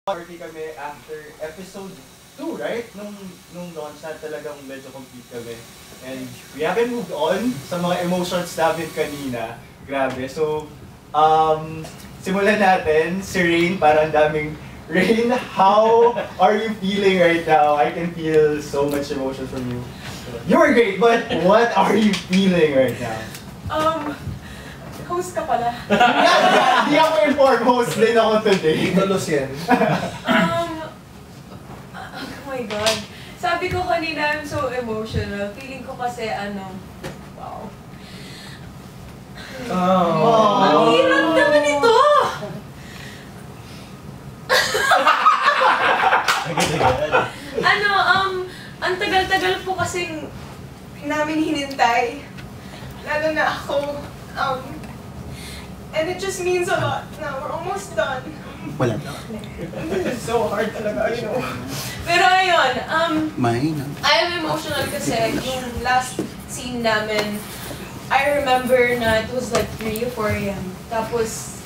party kami after episode 2, right? Nung launch na talagang medyo complete kami. And we haven't moved on sa mga emotions namin kanina. Grabe. So, simulan natin. Si Rain, parang daming Rain, how are you feeling right now? I can feel so much emotion from you. You were great, but what are you feeling right now? Host ka pala. Hindi ako informed. Host din ako today. Tulos yan. Oh my God. Sabi ko kanina, I'm so emotional. Feeling ko kasi wow. Ang hirap naman ito! Ang tagal-tagal po kasing namin hinintay. Lalo na ako. And it just means a lot. Now, we're almost done. Wala na. It's so hard talaga, you know. Pero ayun, I'm emotional kasi yung last scene namin, I remember na it was like 3 or 4 a.m. Tapos,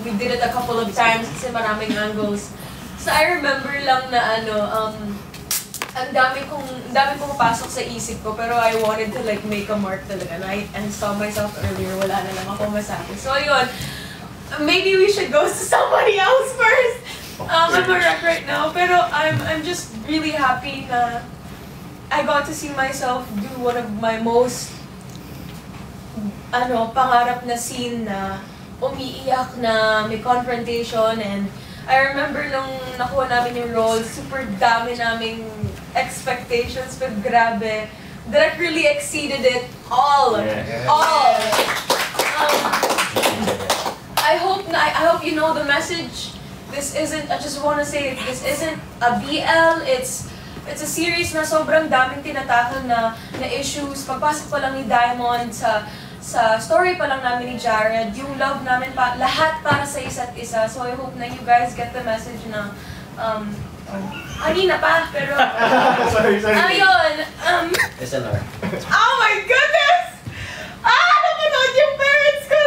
we did it a couple of times kasi maraming angles. So I remember lang na ang dami kong pasok sa isip ko, pero I wanted to like make a mark talaga. And saw myself earlier, wala na lang ako masabi. So ayun, maybe we should go to somebody else first. I'm a wreck right now, pero I'm just really happy na I got to see myself do one of my most pangarap na scene na umiiyak na may confrontation. And I remember nung nakuha namin yung role, super dami naming expectations, but grabe, Direk really exceeded it all. Yeah. All. I hope you know the message. This isn't, I just want to say, this isn't a BL, it's a series na sobrang daming tinatakal na issues. Pagpasok pa lang ni Diamond sa story pa lang namin ni Jared, yung love namin lahat para sa isa't isa. So I hope na you guys get the message na kanina pa, pero sorry. ayun, SLR. oh my goodness! Napanood yung parents ko!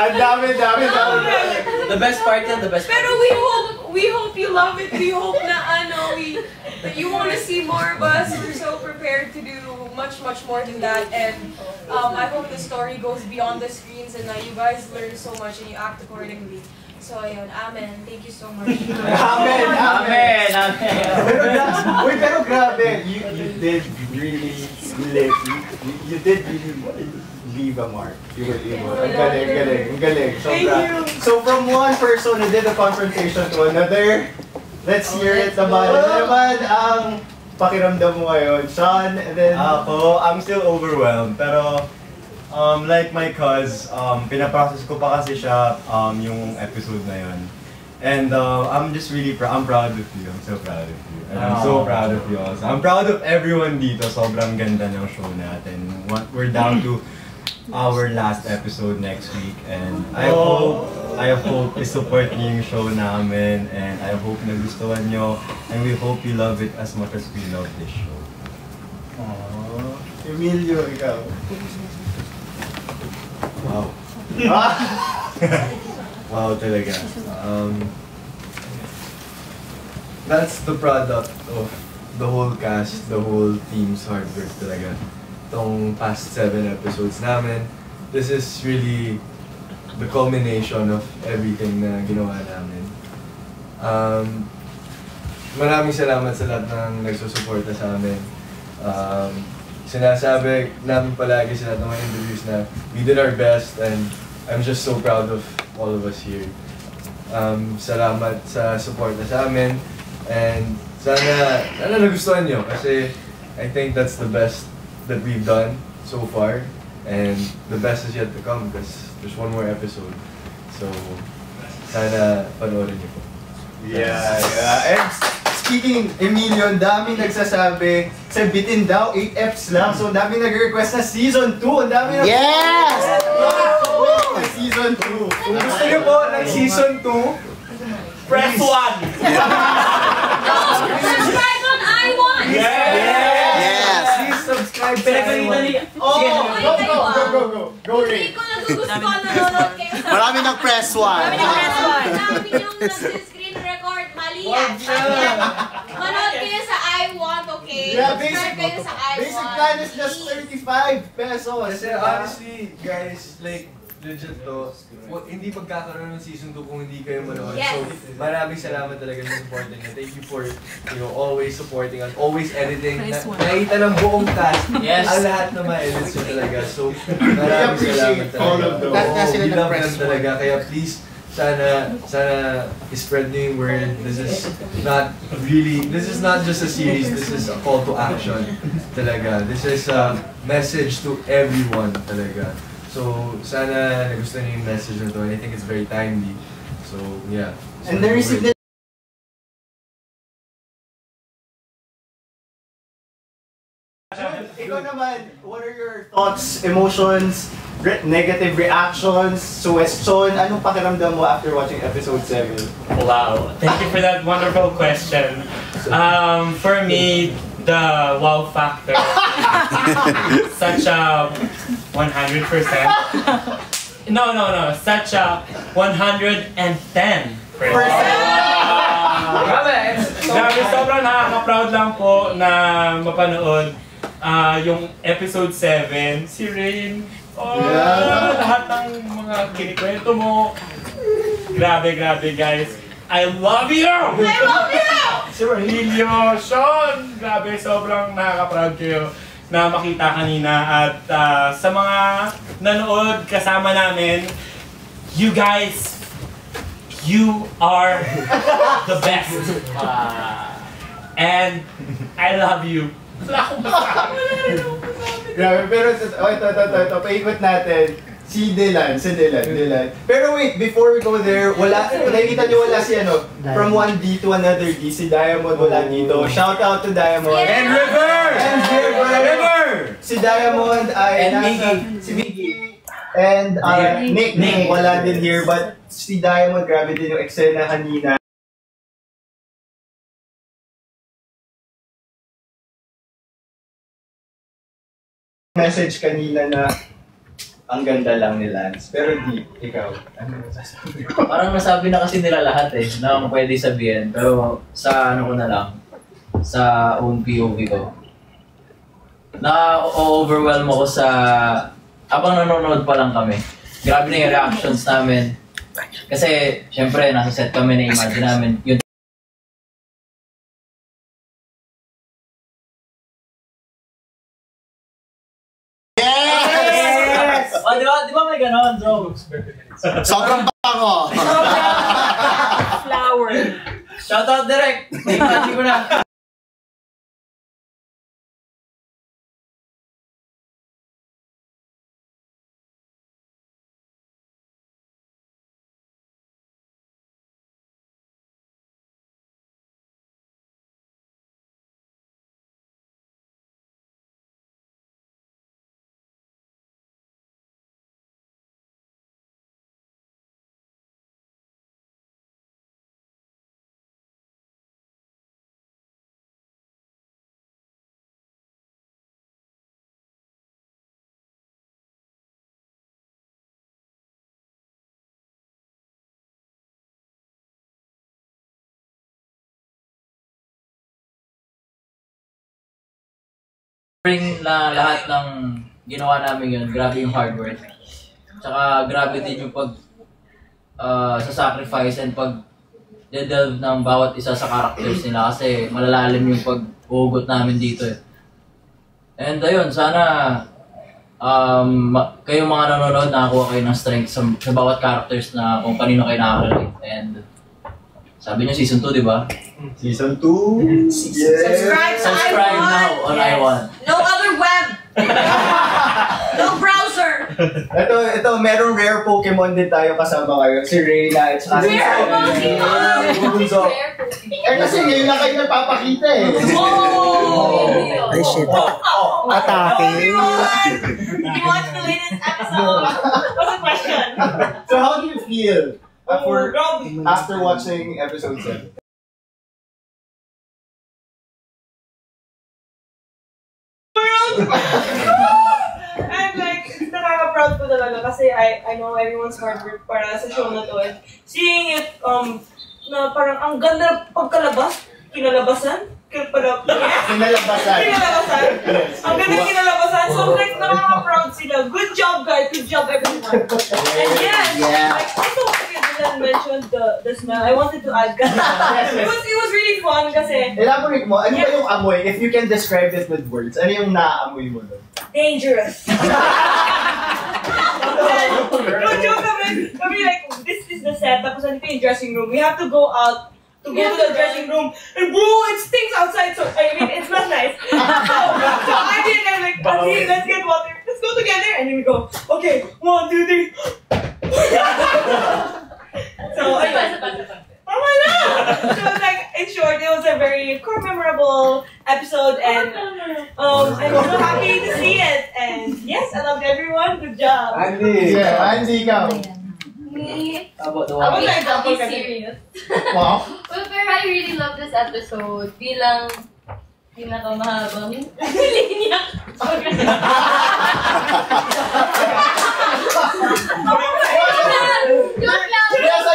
Ang dami. The best part yan, the best part. Pero we hope you love it. We hope na that you want to see more of us. We're so prepared to do much more than that. And I hope the story goes beyond the screens and that you guys learn so much and you act accordingly. So ayun, amen. Thank you so much. Amen. Pero grabe, you did really leave a mark. You were able. Ang galing. So from one person who did a confrontation to another, let's hear it about it. Ano naman ang pakiramdam mo ngayon? Sean, and then... Ako, I'm still overwhelmed, pero like my cuz, pinaprocess ko pa kasi siya yung episode na yun. And I'm just really I'm proud of you. I'm so proud of you. And I'm so proud of you also. I'm proud of everyone dito. Sobrang ganda ng show natin. We're down to our last episode next week, and I hope i-support niyo yung show namin, and I hope nagustuhan nyo, and we hope you love it as much as we love this show. Emilio, ikaw. Wow. Wow talaga. That's the product of the whole cast, the whole team's hard work talaga. Itong past 7 episodes namin, this is really the culmination of everything na ginawa namin. Maraming salamat sa lahat ng nagsusuporta sa amin. Sinasabi namin palagi sa lahat ng mga interviews na we did our best, and I'm just so proud of all of us here. Salamat sa suporta sa amin, and sana nagustuhan nyo kasi I think that's the best that we've done so far, and the best is yet to come because there's one more episode. So, sana panoorin niyo po. Yeah. And speaking, Emilio, ang daming nagsasabi, bitin daw, 8 Fs lang. So, ang daming nag-request na Season 2. Ang daming Yes! Season 2. Kung gusto niyo po ng Season 2, press 1! Subscribe on I1! Yes! Please subscribe pinagkakita ni... Oh, Sige, go, Hindi Ray. ko nagugustuhan nanonood kayo. Marami ng press one. Marami ng press one. Marami yung nag-screen record. Mali yan. Manood kayo sa I Want, okay? Yeah, Subscribe kayo sa I Want. basic plan is just 35 pesos. Kasi honestly, guys, like, legit to, hindi magkakaroon ng season 2 kung hindi kayo manood. Yes. So, maraming salamat talaga sa support niyo. Thank you for, always supporting us, always editing. Nakita ng buong cast, Yes. ang lahat na ma-edits nyo talaga. So, maraming salamat all of talaga. those. Kaya sila We love nag-press them talaga. Kaya please, sana spread nyo yung word. This is not just a series, this is a call to action talaga. This is a message to everyone talaga. So, sana nagustuhan niyo yung message na to, and I think it's very timely. So, yeah. So, And they received it. Ikaw naman, what are your thoughts, emotions, negative reactions, suggestion? Anong pakiramdam mo after watching episode 7? Wow, thank you for that wonderful question. For me, the wow factor, such a 100%. No, such a 110%. Grabe, sobrang nakaka-proud lang po na mapanood yung episode 7, si Rain. Lahat ng mga kinikwento mo. Grabe guys. I love you! I love you! Si Rahilio, Sean! Grabe, sobrang nakaka-proud kayo na makita kanina. At sa mga nanood kasama namin, you guys, you are the best. And I love you. Wala akong masabi. Grabe, pero ito, paikot natin. Si Dylan. Pero wait, before we go there, nakikita niyo wala si from one D to another D, si Diamond wala dito. Shout out to Diamond. Yeah. And River! Si Diamond ay si Mickey. And Nick, wala din here, but si Diamond, grabe din yung eksena kanina. Message kanina na ang ganda lang ni Lance. Pero ikaw, ano masasabi ko? Parang nasabi na kasi nila lahat na pwede sabihin. Pero sa ko na lang, sa own POV ko, na-overwhelm ako sa, habang nanonood pa lang kami. Grabe na yung reactions namin. Kasi, syempre, nasa set kami na imagine namin. Yun. Di ba may ganon, bro? Sobrang bango. Flower. Shoutout direct! Imagine ko na. Bring na lahat ng ginawa namin yun, grabe yung hard work. Tsaka grabe din yung sa sacrifice and pag-delve ng bawat isa sa characters nila kasi malalalim yung pag-uhugot namin dito And ayun, sana kayong mga nanonood nakakuha kayo ng strength sa bawat characters na kung kanino kayo nakaka-relate. And sabi niyo season 2, di ba? Season 2? Subscribe sa Subscribe I Want. now on I Want. No other web. No browser. Ito, merong rare Pokemon din tayo kasama kayo. Si Reyna at saka si Rare Pokemon. Bunso. Kasi ngayon na kayo nagpapakita Oh! Ay, shit. Atake. You watch the latest episode? What's the question? So how do you feel after watching episode 7? We're all And like, nakaka-proud ko talaga kasi I know everyone's hard work para sa show na to. And seeing it, na parang ang ganda pagkalabas, kinalabasan. Kinalabasan. Ang ganda kinalabasan. So like, nakaka-proud sila. Good job, guys. Good job, everyone. And yes, like, also, okay, Dylan mentioned the smell. I wanted to add that. It was really fun kasi Elaborate mo, ano ba yung amoy? If you can describe it with words, ano yung naaamoy mo doon? dangerous. No joke kami like, this is the set, tapos nandito yung dressing room. We have to go out to go to the dressing room. And bro, it stinks outside, so I mean, it's not nice. So I did, I'm like, okay, let's get water. Let's go together. And then we go, okay, 1, 2, 3. So, tama na! So, like, in short, it was a very memorable episode, and I'm so happy to see it. And yes, I loved everyone. Good job. Andy! Yeah, Andy, ikaw. Me, How about the How one? about I'll be serious. Wow. Well, pero I really love this episode bilang pinakamahabang linya. Yes,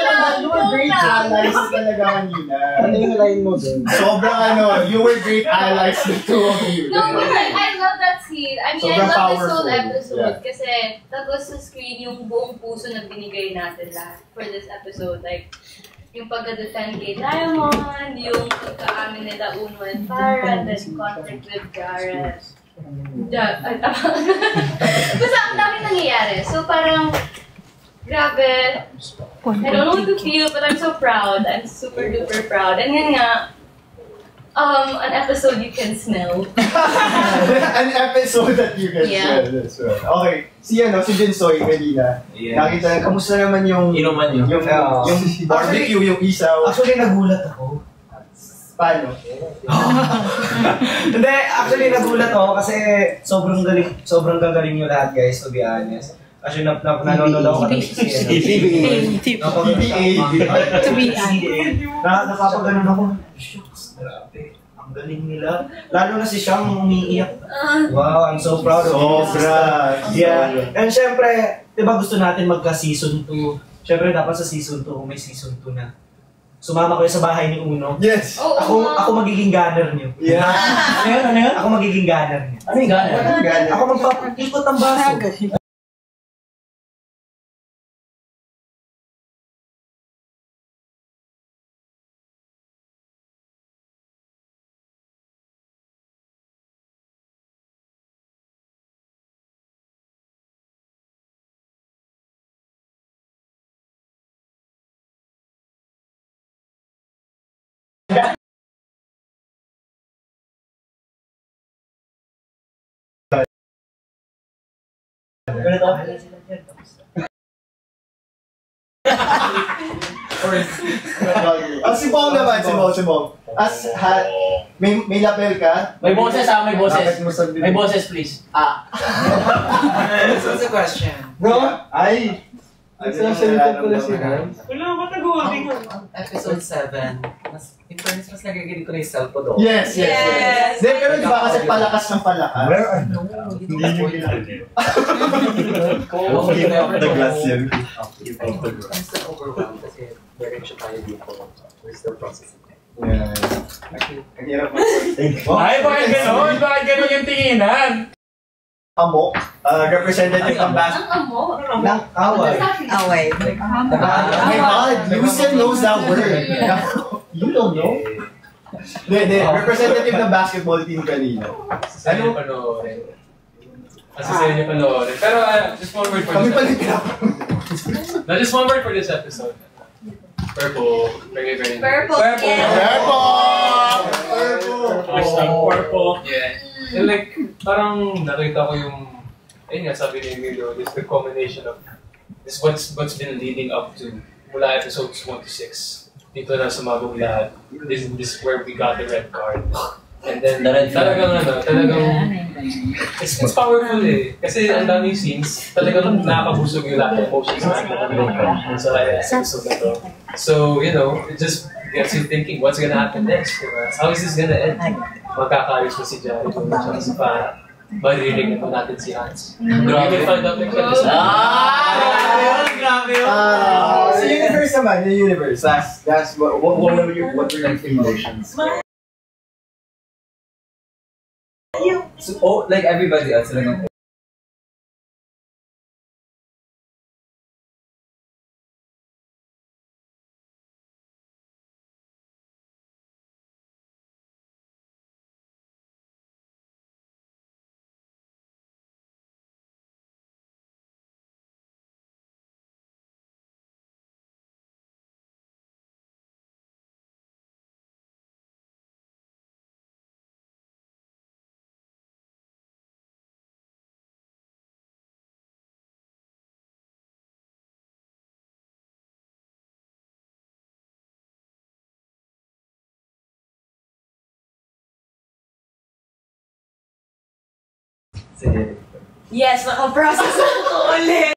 you were great allies talaga kanina. Ano yung line mo dun? Sobrang you were great allies, the two of you. No, but I love that scene. I mean, Sobrang I love this whole powerful. episode Yeah. kasi that was sa screen yung buong puso na binigay natin lahat for this episode. Like, yung pagka-defend kay Diamond, yung pagka-amin nila Uno and Farah, then conflict with Jared. Basta ang dami nangyayari. So parang, grabe, I don't know what to feel, but I'm so proud. I'm super duper proud. And yun nga, an episode you can smell. An episode that you can Yeah. share. That's right. Okay, si Jinsoy kanina. Yeah. Nakita, kamusta naman yung Inuman yun. yung barbecue, yung isaw? Actually, nagulat ako. Paano? Hindi, actually, nagulat ako kasi sobrang gagaling nyo lahat, guys, to be honest. Actually, nanonood ako kasi To be napapaganon ako. Shucks, grabe. Ang galing nila. Lalo na si Shang umiiyak. Wow, I'm so proud of you. Sobra. Yeah. And syempre, di ba gusto natin magka-season 2? Syempre, dapat sa season 2, kung may season 2 na. Sumama kayo sa bahay ni Uno. Yes. Ako magiging gunner niyo. Yeah. Ano yun? Ako magiging gunner niyo. Ano yung gana? Ako magpapikot ang baso. Si Bong naman, si Bong. May lapel ka? May boses may boses. Bakit mo sabihin? May boses, please. What's the question? Bro? Ay! Nagsasalita pala si Hans. Wala, ba't nag-holding ako? Episode 7. In fairness, mas nagagaling ko na yung self ko doon. Yes. Then, pero di ba kasi palakas ng palakas? Where are No, Hindi nyo Keep up the glass yan. I'm still overwhelmed kasi direction tayo dito. We're still processing it. Yeah. Ang hirap mo. Ay, bakit gano'n? Bakit gano'n yung tinginan? Amok, representative ng Ang amo. ng away. Away. Oh my God, Lucien knows that word. You don't know? Hindi. Representative ng basketball team kanina. Sa inyo panoorin. Kasi sa inyo panoorin. Pero just one word for Kami this pala episode. No, just one word for this episode. Purple. Very, very nice. Purple. Purple. Yeah. Purple. Yeah. And like, parang nakita ko yung, ayun nga, sabi ni Emilio, this the combination of this what's been leading up to mula episodes 1 to 6. Dito na sumabog lahat. This is where we got the red card. And then, talagang it's powerful eh. Kasi ang daming scenes, talagang nakakabusog yung lahat ng emotions natin sa episode na to. So, you know, it just gets you thinking, what's gonna happen next? Diba? How is this gonna end? Magkakayos mo si Jared at si Farah. Maririnig po natin si Hans. Grabe. Grabe yun! Sa universe naman, yung universe. That's what were your emotions? So, like everybody else, lang Yes, naka-process ako ulit.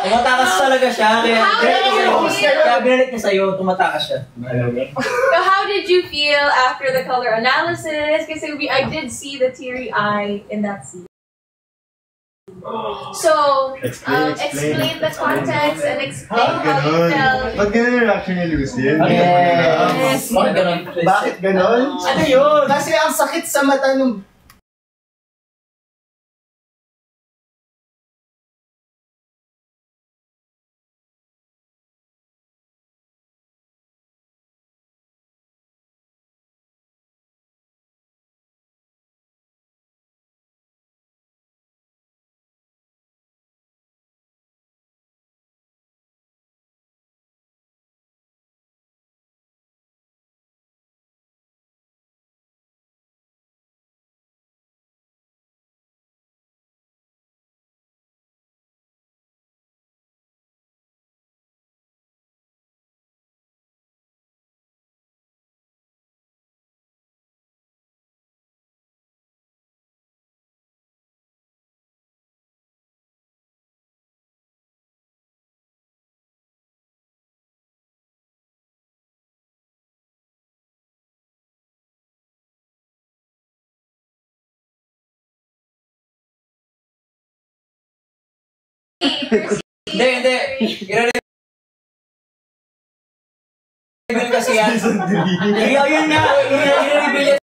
Tumatakas talaga siya, kaya binalik niya sa'yo, tumatakas siya. So how did you feel after the color analysis? Kasi I did see the teary eye in that scene. So, explain the context and explain how you felt. Ba't ganun yung reaction ni Lucien? Yes. Bakit ganon? Ano yun? Kasi ang sakit sa mata nung... Hindi. I-reveal kasi yan. Yun nga, i-reveal yan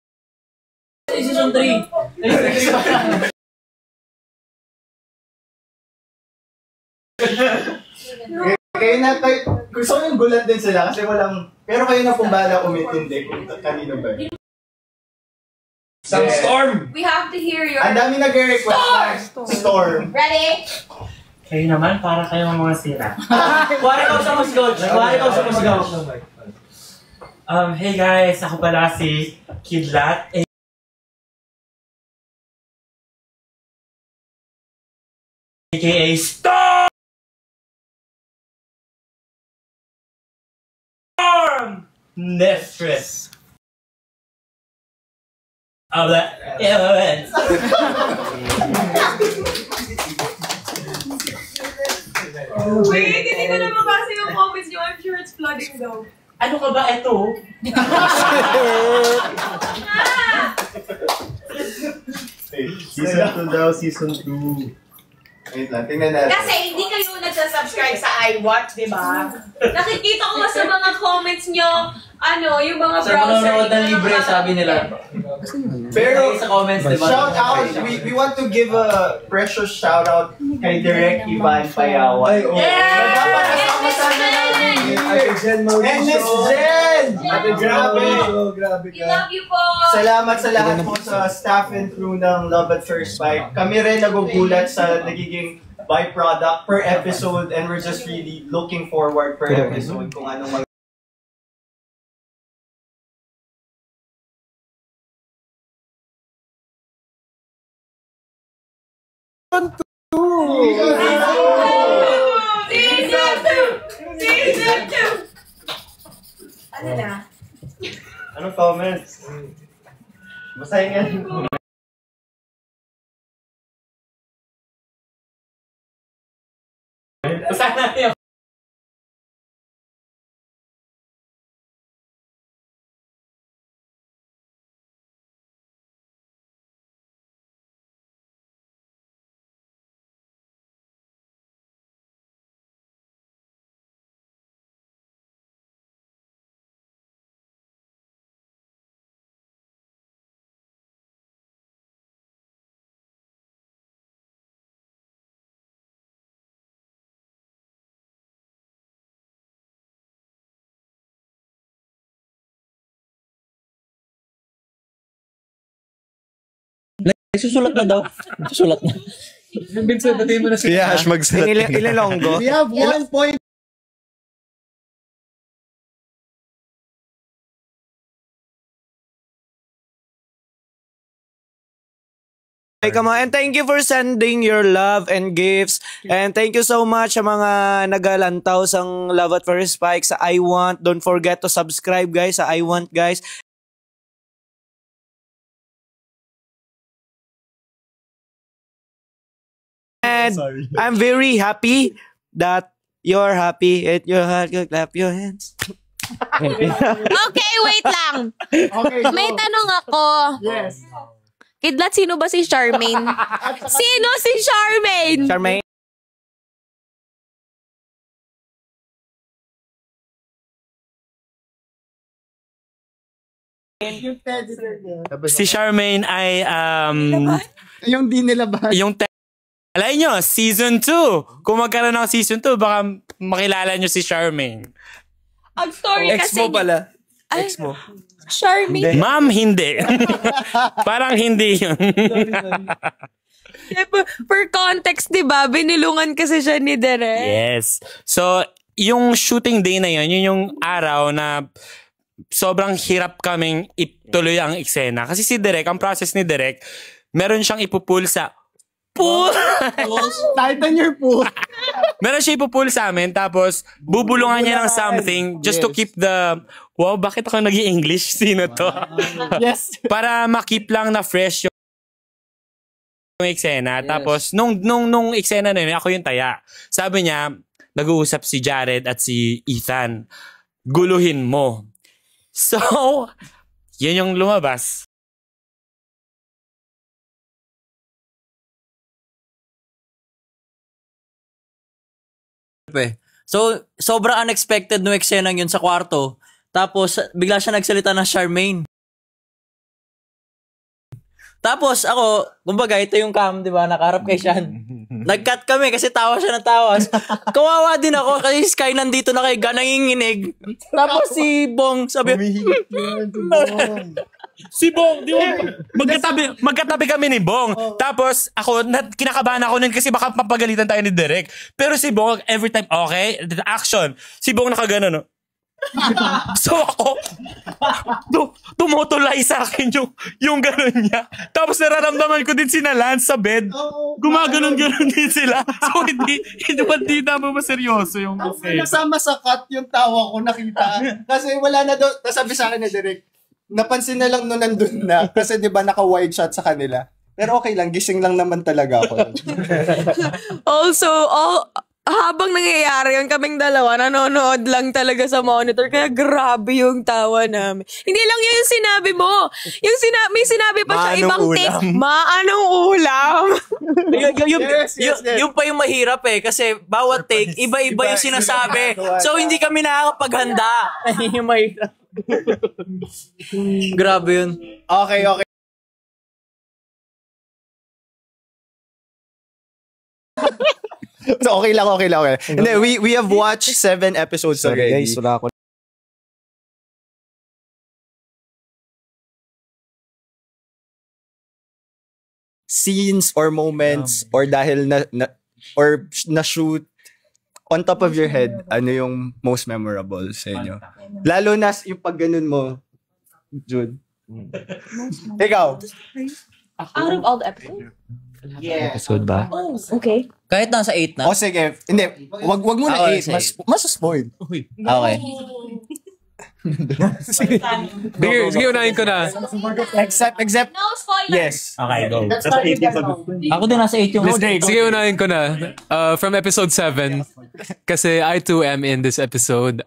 sa season 3. Kayo na, gusto ko yung gulat din sila kasi walang, pero kayo na pumbala umintindi kung kanino ba yun. Storm! We have to hear your... Ang dami nag-request. Storm. Ready? Kayo naman, para kayong mga sira. Kuwari ka sa Musgog. Hey guys, ako pala si Kidlat. AKA Storm! Mistress of the elements. Wait, hindi ko na mabasa yung comments niyo. I'm sure it's flooding though. Ano ka ba ito? Season 2 daw, season 2. Wait lang, tingnan natin. Kasi hindi kayo nagsasubscribe sa iWatch, di ba? Nakikita ko sa mga comments nyo, yung mga Sa browser. manonood ng libre, sabi nila. Pero, Sa comments, diba? shout out, we want to give a precious shout out kay Direk Ivan Payawan. Ay, oh. Na dapat kasama sana namin. Ate Jen Mauricio. And Miss Jen! Ate Jen Mauricio, grabe We ka. love you po! Salamat sa lahat po sa staff and crew ng Love at First Bite. Kami rin nagugulat sa nagiging byproduct per episode and we're just really looking forward per episode kung anong Season 2! Ano na? Anong comments? Basahin yan. Sana yun. Susulat na daw. Susulat na. Vincent, batiin mo na Kaya Ash magsulat. Ilalonggo. We have 1 point. Come on. And thank you for sending your love and gifts. And thank you so much sa mga nagalantaw sang Love at First Spike sa I Want. Don't forget to subscribe guys sa I Want guys. And I'm very happy that you're happy at your heart. Clap your hands. Okay, wait lang. Okay, so, May tanong ako. yes. Kidlat, sino ba si Charmaine? Sino si Charmaine? Charmaine. Yung editor niya. Si Charmaine ay Yung di nilabas. yung alay nyo, season 2. Kung magkaroon ng season 2, baka makilala nyo si Charmaine. Ang story Ex kasi... mo pala. Ay, Ex mo. Charmaine. Ma'am, hindi. Parang hindi yun. Per context, di ba? Binilungan kasi siya ni Derek. Yes. So, yung shooting day na yun, yun yung araw na sobrang hirap kaming ituloy ang eksena. Kasi si Derek, ang process ni Derek, meron siyang ipupull sa pool. Tighten your pool. Meron siya ipupull sa amin, tapos bubulungan niya ng something just to keep the... Wow, bakit ako nag-i-English? Sino to? Yes. Para makip lang na fresh yung eksena. Yes. Tapos, nung eksena na yun, ako yung taya. Sabi niya, nag-uusap si Jared at si Ethan. Guluhin mo. So, yun yung lumabas. So, sobrang unexpected no eksena yun sa kwarto. Tapos, bigla siya nagsalita ng Charmaine. Tapos, ako, kumbaga, ito yung cam, di ba? Nakaharap kay Sean. Nag-cut kami kasi tawa siya ng tawas. Kawawa din ako kasi Sky nandito na kay nanginginig. Tapos si Bong, sabi, Si Bong, di ba? Magkatabi kami ni Bong. Tapos, ako, kinakabahan ako nun kasi baka mapagalitan tayo ni Derek. Pero si Bong, every time, okay, action. Si Bong nakagano, no? So ako, tumutulay sa akin yung gano'n niya. Tapos nararamdaman ko din sina Lance sa bed. Gumaganon-ganon din sila. So hindi naman maseryoso yung Okay. Kasama sa cut yung tawa ko nakita. Kasi wala na doon. Sabi sa akin ni Derek, napansin na lang nung nandun na. Kasi di ba naka-wide shot sa kanila. Pero okay lang, gising lang naman talaga ako. Also, habang nangyayari yun, kaming dalawa, nanonood lang talaga sa monitor. Kaya grabe yung tawa namin. Hindi lang yun yung sinabi mo. May sinabi pa siya, ibang take. Anong ulam? yung pa yung mahirap eh. Kasi bawat take, iba-iba yung sinasabi. So, hindi kami nakakapaghanda. Yung mahirap. Grabe yun. Okay. So, okay lang. Hindi, we have watched 7 episodes Sorry already. guys, wala ako. Scenes or moments or dahil na-shoot on top of your head, ano yung most memorable sa inyo? Lalo na yung pag ganun mo, Jude. Ikaw. Out of all the episodes? Episode ba? Oh, okay. Kahit nasa 8 na. O sige, hindi, wag mo na Okay, 8, mas spoiled. Okay. Sige, unahin ko na. Except, No spoiler! yes. Okay, go. Ako din nasa 8 yung Sige, unahin ko na. From episode 7. Kasi I too am in this episode.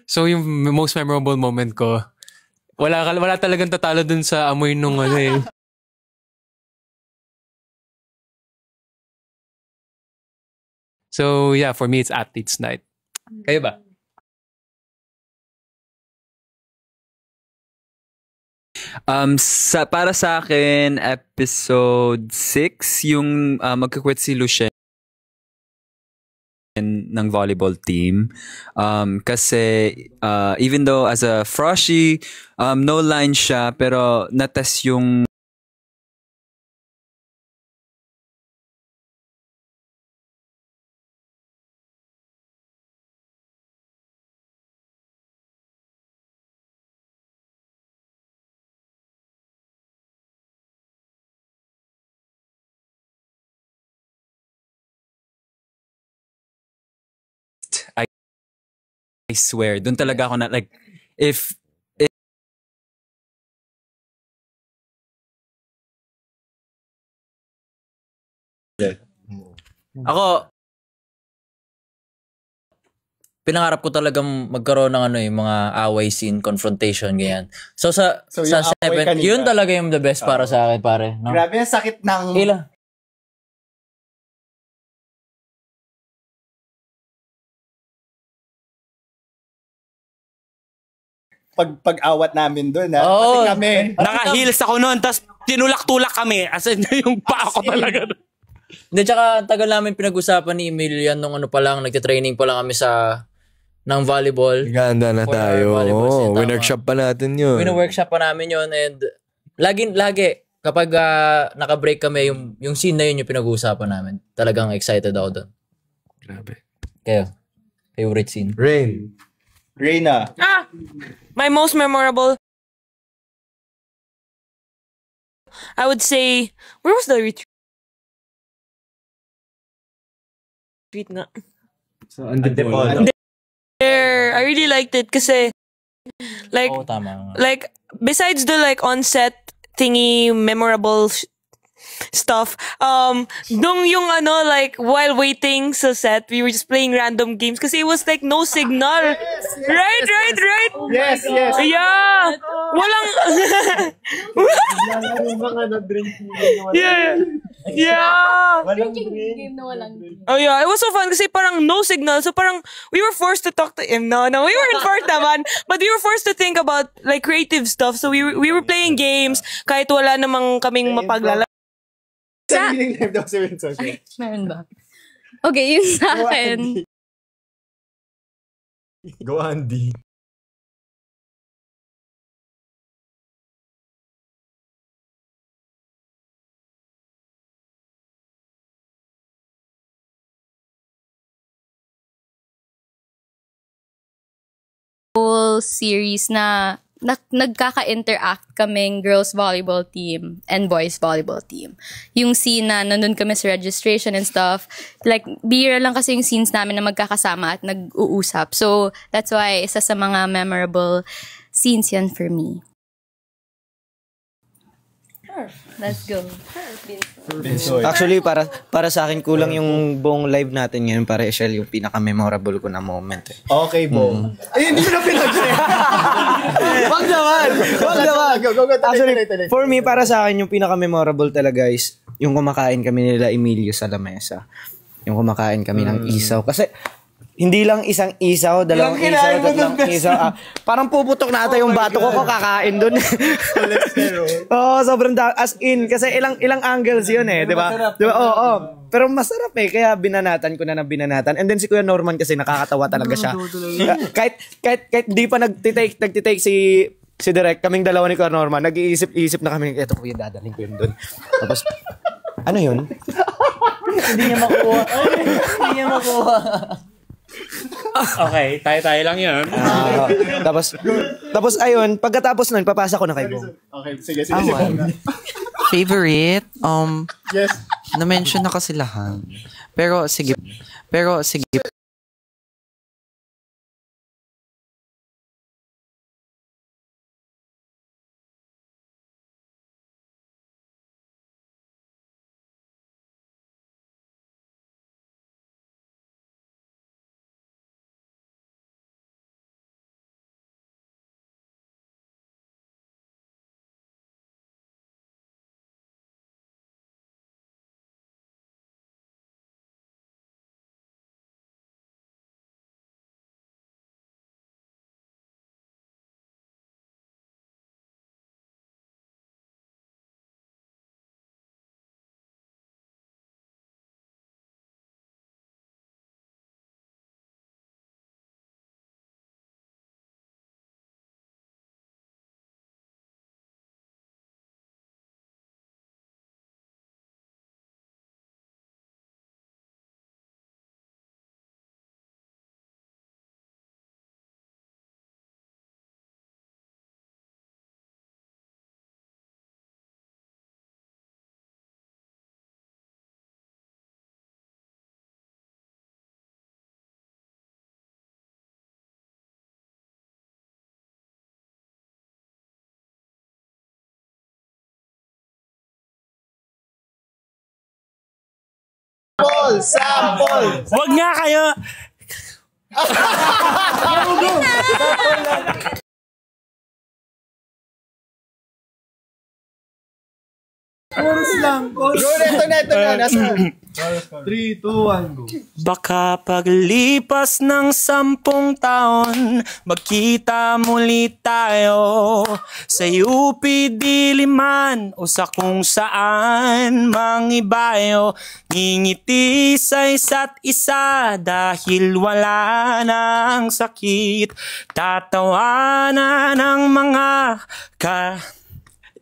So yung most memorable moment ko, wala talagang tatalo dun sa amoy nung ano eh. So yeah, for me it's Athletes Night. Kayo ba? Para sa akin, episode 6, yung magkakwit si Lucien ng volleyball team. Kasi even though as a froshy, no line siya, pero natest yung I swear, doon talaga ako na like if Ako, pinangarap ko talagang magkaroon ng mga away scene, confrontation, ganyan. So sa yung away 7, kanina. yun talaga yung the best para sa akin, pare. No? Grabe ang sakit ng... Pag-awat namin doon, ha? Oo. Pati kami. Naka-heels ako noon, tapos tinulak-tulak kami. As in, yung paa ko talaga. Hindi, tsaka tagal namin pinag-usapan ni Emil yan nung pa lang, nagtitraining pa lang kami ng volleyball. Ganda na For tayo. volleyball scene, tama. Winworkshop pa natin yun. Wino-workshop pa namin yun and lagi kapag naka-break kami, yung scene na yun yung pinag-uusapan namin. Talagang excited ako doon. Grabe. Kayo? Favorite scene? Reyna. My most memorable, I would say, where was the retreat nga? So, Antipolo. There, I really liked it kasi, like, Oo, tama. like, besides the, like, on-set thingy, memorable stuff, nung yung like, while waiting sa set, we were just playing random games kasi it was like no signal. Right? Yes. Yeah. Walang... Yeah. Game na walang game. Oh yeah, it was so fun kasi parang no signal. So parang we were forced to talk to him. No, we weren't forced naman. But we were forced to think about like creative stuff. So we were playing games kahit wala namang kaming mapaglala. Sariling live daw si Winston. Meron ba? Okay, yun sa akin. Go Andy. Whole series na nagkaka-interact kaming girls volleyball team and boys volleyball team. Yung scene na nandun kami sa registration and stuff, like, bihira lang kasi yung scenes namin na magkakasama at nag-uusap. So, that's why isa sa mga memorable scenes yan for me. Let's go. Actually, para sa akin, kulang yung buong live natin ngayon para i-share yung pinaka-memorable ko na moment. Eh. Okay, Bo. Ay, hindi mo na pinag-share. Wag naman. Go. Actually, for me, para sa akin, yung pinaka-memorable talaga is yung kumakain kami nila Emilio sa lamesa. Yung kumakain kami ng isaw. Kasi, hindi lang isang isaw, dalawang Ilang isaw, kinain mo tatlong dun, isaw. Parang puputok na ata yung bato ko kakain dun. Oo, sobrang as in kasi ilang angles yun eh, 'di ba? 'Di ba? Oo. Pero masarap eh, kaya binanatan ko na ng binanatan. And then si Kuya Norman kasi nakakatawa talaga siya. kahit di pa nagtitake si Direk, kaming dalawa ni Kuya Norman, nag-iisip-isip na kami, eto kuya, dadaling ko yun doon. Tapos, ano yun? Hindi niya makuha. Hindi niya makuha. Okay, tayo lang yun. Tapos ayun, pagkatapos nun, papasa ko na kay Bong. Okay, sige. Favorite? Yes. Na-mention na kasi lahat. Pero sige. Sample! Wag nga kayo! Chorus lang. Go, ito na. Nasa 3, 2, 1, go. Baka paglipas ng 10 taon, magkita muli tayo sa UP Diliman o sa kung saan mang ibayo. Ngingiti sa isa't isa dahil wala nang sakit. Tatawanan ng mga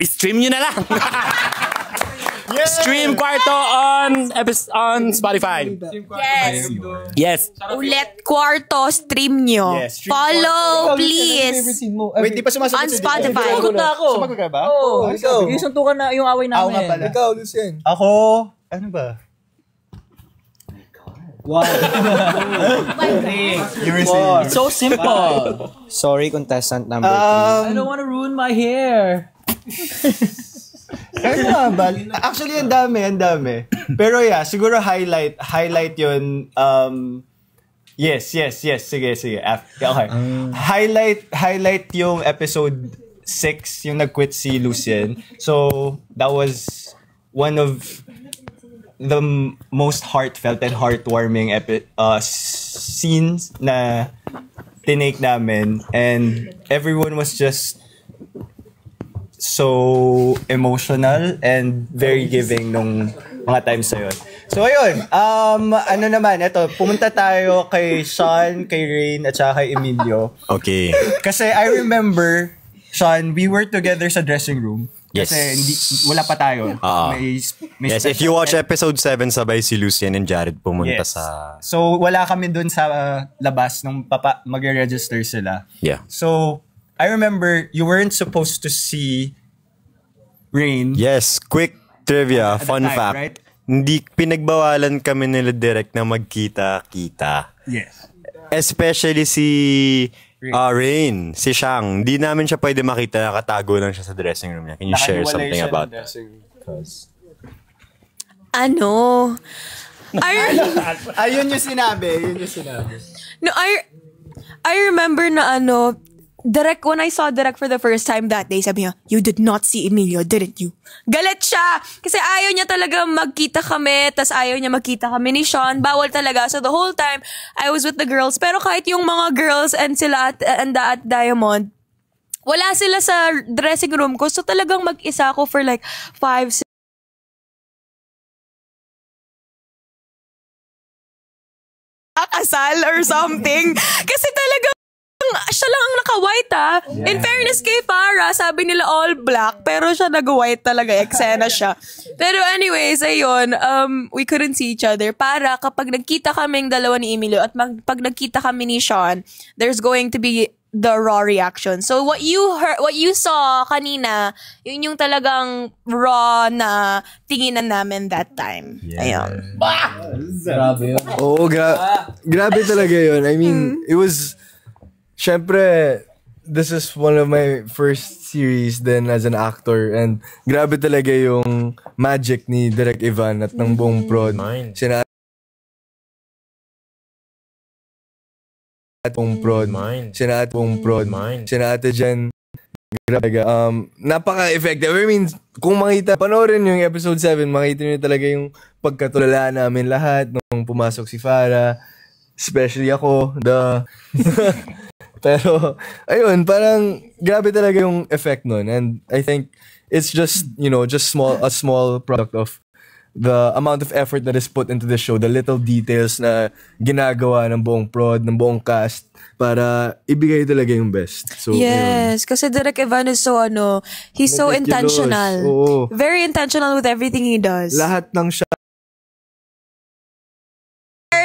stream nyo na lang. Stream Kwarto on Spotify. Yes. Ulit Kwarto, stream nyo. Yes, stream Follow, please. Wait, di pa sumasagot On si Direk. Spotify. Sumagot na ako. Sumagot ka ba? Oo. Ikaw. Yung suntukan na yung away Ako nga namin. pala. Ikaw, Lucien. Ako, ano ba? Wow. It's so simple. Sorry, contestant number 3. I don't want to ruin my hair. Ano nga ba? Actually, ang dami. Pero yeah, siguro highlight yun. Yes. Sige. Okay. Highlight yung episode 6, yung nag-quit si Lucien. So, that was one of the most heartfelt and heartwarming scenes na tinake namin. And everyone was just so emotional and very giving nung mga times na yun. So ayun, ano naman, eto, pumunta tayo kay Sean, kay Rain, at saka kay Emilio. Okay. Kasi I remember, Sean, we were together sa dressing room. Yes. Kasi wala pa tayo. May yes, if you watch episode 7, sabay si Lucien and Jared pumunta sa... So wala kami dun sa labas nung mag-register sila. Yeah. So, I remember you weren't supposed to see Rain. Yes, quick trivia, At fun the time, fact. right? Hindi pinagbawalan kami nila direct na magkita-kita. Yes. Especially si Rain, si Shang. Hindi namin siya pwede makita, nakatago lang siya sa dressing room niya. Can you share something about that? Ano? Ayun yung sinabi. No, I remember na Direk, when I saw Direk for the first time that day, sabi niya, you did not see Emilio, didn't you? Galit siya! Kasi ayaw niya talaga magkita kami, tas ayaw niya magkita kami ni Sean. Bawal talaga. So the whole time, I was with the girls. Pero kahit yung mga girls and sila at Diamond, wala sila sa dressing room ko. So talagang mag-isa ako for like 5, 6, kasal or something. Kasi talagang siya lang ang naka-white In fairness kay Farah, sabi nila all black, pero siya nag-white talaga, eksena siya. Pero anyways, ayun, we couldn't see each other. Para kapag nagkita kaming dalawa ni Emilio at pag nagkita kami ni Sean, there's going to be the raw reaction. So what you saw kanina, yun yung talagang raw na tinginan namin that time. Ayun. Grabe yun. Oo, grabe talaga yun. I mean, it was, syempre, this is one of my first series then as an actor, and grabe talaga yung magic ni Direk Ivan at ng buong prod. Sina Ate Jen, grabe. Napaka-effective. I mean, kung panoorin yung episode 7, makita nyo talaga yung pagkatulala namin lahat nung pumasok si Farah. Especially ako, Pero, ayun, parang grabe talaga yung effect nun. And I think it's just, a small product of the amount of effort that is put into the show, the little details na ginagawa ng buong prod, ng buong cast, para ibigay talaga yung best. So, yes, kasi Direk Ivan is so, he's so intentional. Oo. Very intentional with everything he does. Lahat ng siya.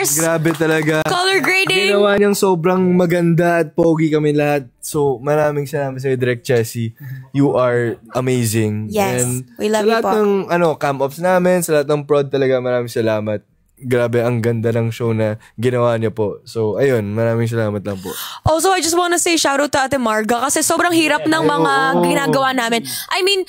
Grabe talaga. Color grading. Ginawa niyang sobrang maganda at pogi kami lahat. So, maraming salamat sa'yo, Direk Chessy. You are amazing. Yes, and we love you po. Sa lahat ng cam ops namin, sa lahat ng prod talaga, maraming salamat. Grabe, ang ganda ng show na ginawa niya po. So, ayun, maraming salamat lang po. Also, I just wanna say shout out to Ate Marga kasi sobrang hirap ng mga ginagawa namin. I mean,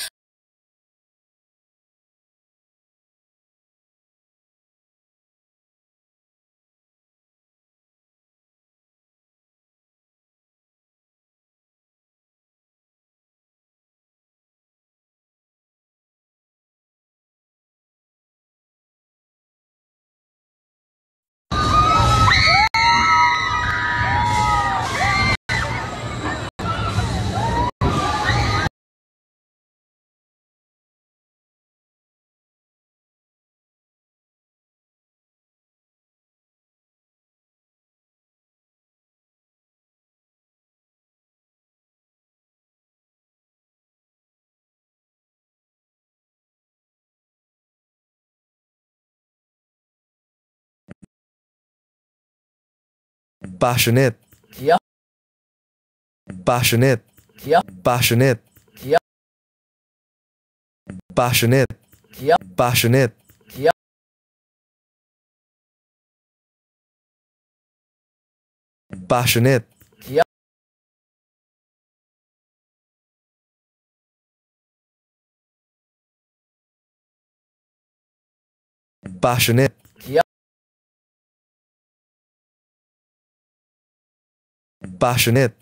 Passionate. Yeah. Passionate. Yeah. Passionate. Yeah. Passionate. Yeah. Passionate. Yeah. Passionate. Yeah. Passionate. Yeah. Passionate.